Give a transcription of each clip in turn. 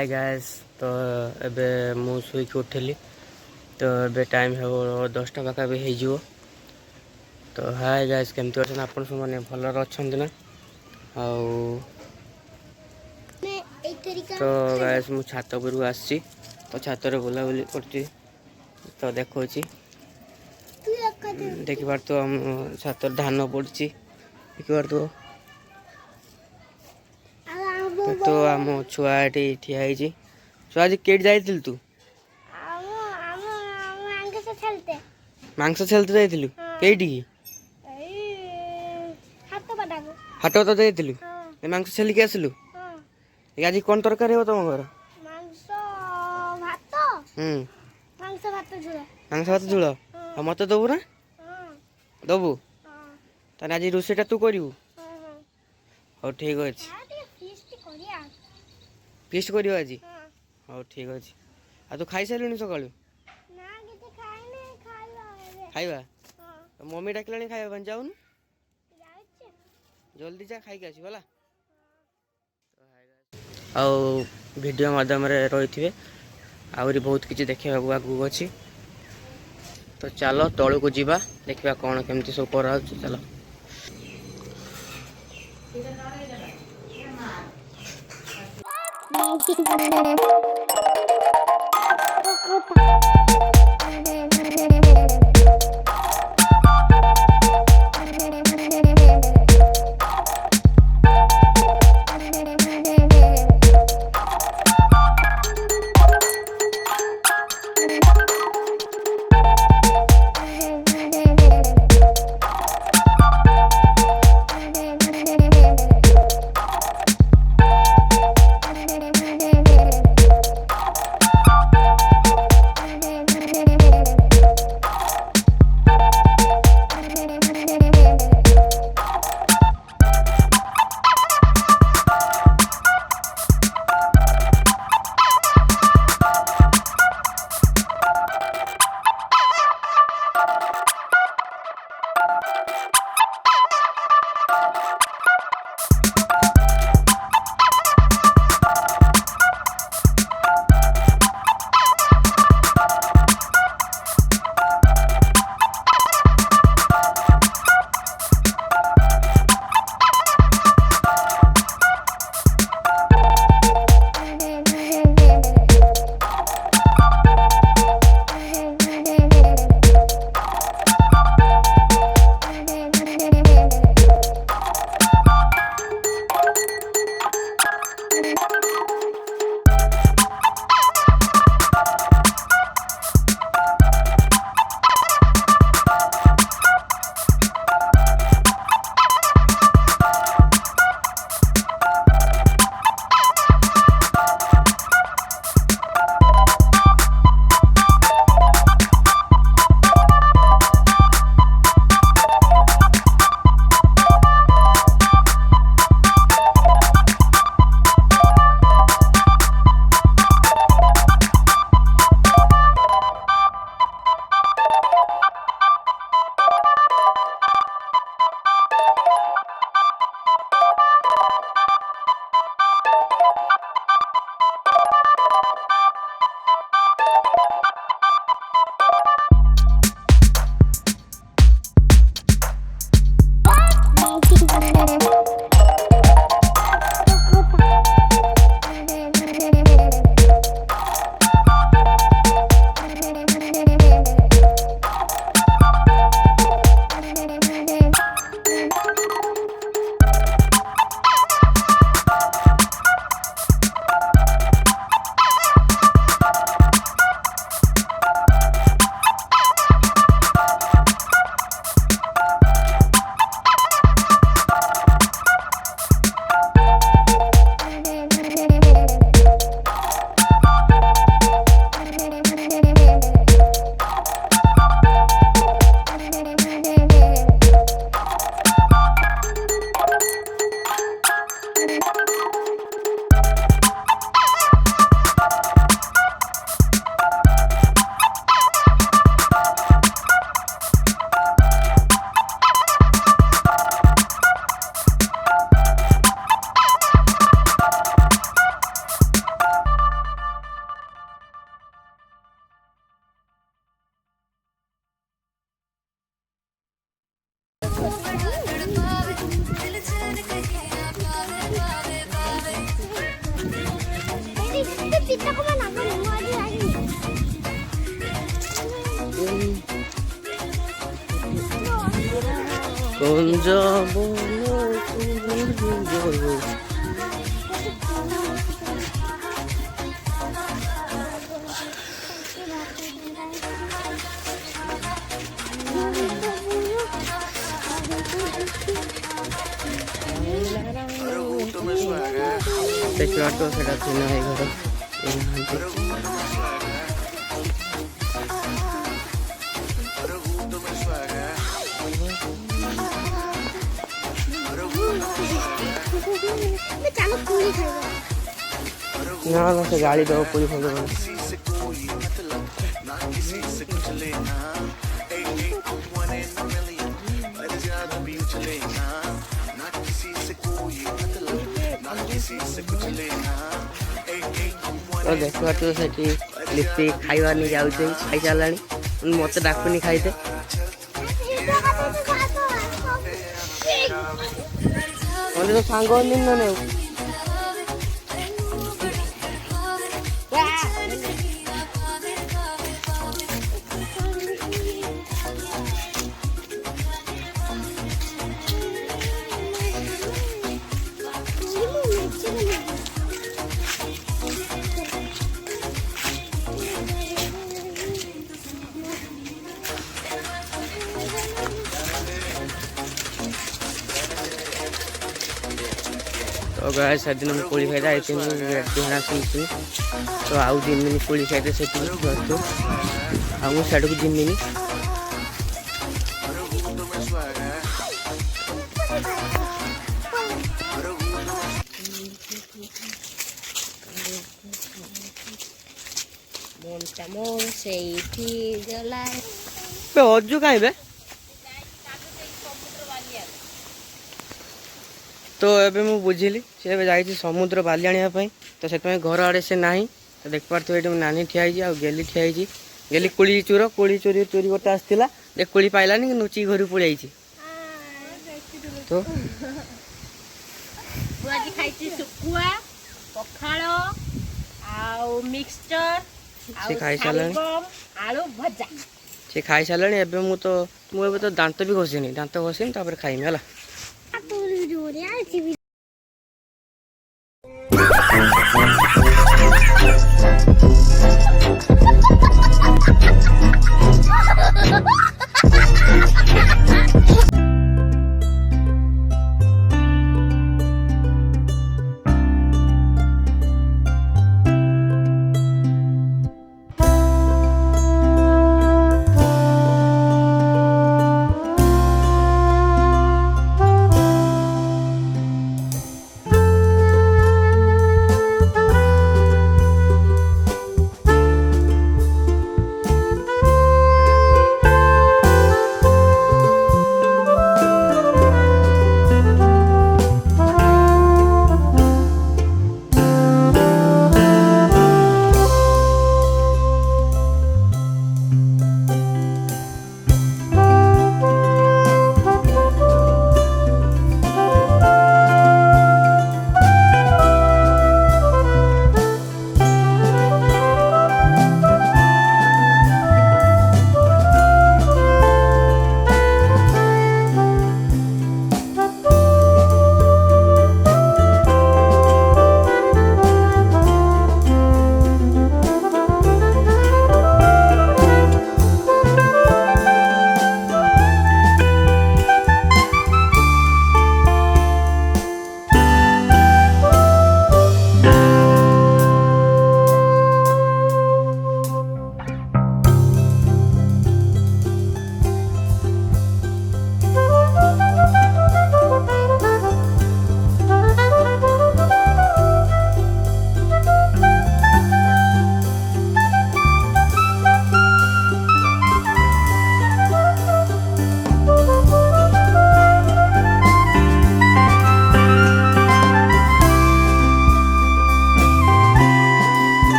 Hi guys. तो एबे मु सुईक उठिली तो एबे टाइम हो 10टा पाखापि हो। तो हाय गाइस केमती अच्छा आप मैंने भलर अच्छा ना आउ तो गाइस मु छात उपरକୁ आसी तो छात बुलाबुली कर तो देखो देख पार तो हम छात धान पड़ी देख पार तो आम छुआ ये ठिया छुआ आज केट जाइल तू मांस छेलते जाइलु केटी हाट तो जाइलु मांस छेलिक आसिलु आज कौन तरकारी हो तुम घर मांस भात झोल मत दबु ना दबु ताने आज रोषेटा तू करू हाँ ठीक अच्छे फिस्ट कर आज हाँ ठीक अच्छे आ तू खाई सारे सका खाइबा मम्मी डाक खाइबा जाऊनु जल्दी जा खाई आस गला वीडियो माध्यम रही थे आहरी बहुत किसी देखा आगू अच्छी तो चलो तौल को जीवा देखा कौन केमती सब कर चलो কুঞ্জ বন কুঞ্জ। ଦେଖିବା ତ ସେଟା ଚିହ୍ନ ହେଇଗଲା। ना ना से गाड़ी दो पूरी हो गई। तो देखा तो सेठी लिपि खाइबार नहीं जाउछे खाई सारलानी मते डाकुनी खाइते ओने तो सांग दिन न ने तो गाय सेदिन मैं कोड़ी खाई आई थी ढेणा सुनती तो आउ 3 दिन कोड़ी खाई से आउ साइड को जिमिनी अजु कहीं तो एबे मु बुझिली से जाई समुद्र बाली आने तो से घर आड़े से ना तो देख पार्थ ये नानी ठियाई आ गेली ठियाई गेली कोड़ी चोरी चोरी गोटे आसला देख कोड़ी पाइलानी नुची घर पड़े तो से खाई सारे एबे मु तो दांत भी घसीनी दांत घसीनी खाइमी है।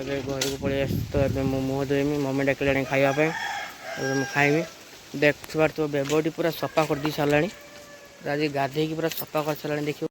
ଏବେ ଘରକୁ ପଳେଇ ଆସିଛି ତ ଏବେ ମୁଁ ମୁହଁ ଧୋଇମି। ମମି ଡାକିଲାଣି ଖାଇବା ପାଇଁ, ଏବେ ମୁଁ ଖାଇମି। ଦେଖିପାରୁଥିବ ବେବଟି ପୁରା ସଫା କରିଦେଇ ସାରିଲାଣି। ଆଜି ଗାଧେଇକି ପୁରା ସଫା କରିସାରିଲାଣି। ଦେଖିବ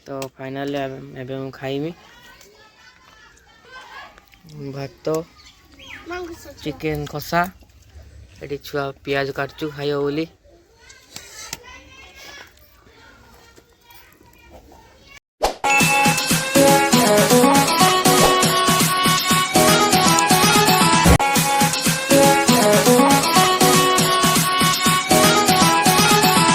तो फाइनाली एबे मु खाइमी भात चिकेन कषा ये छुआ पियाज काटचु खाइब बोली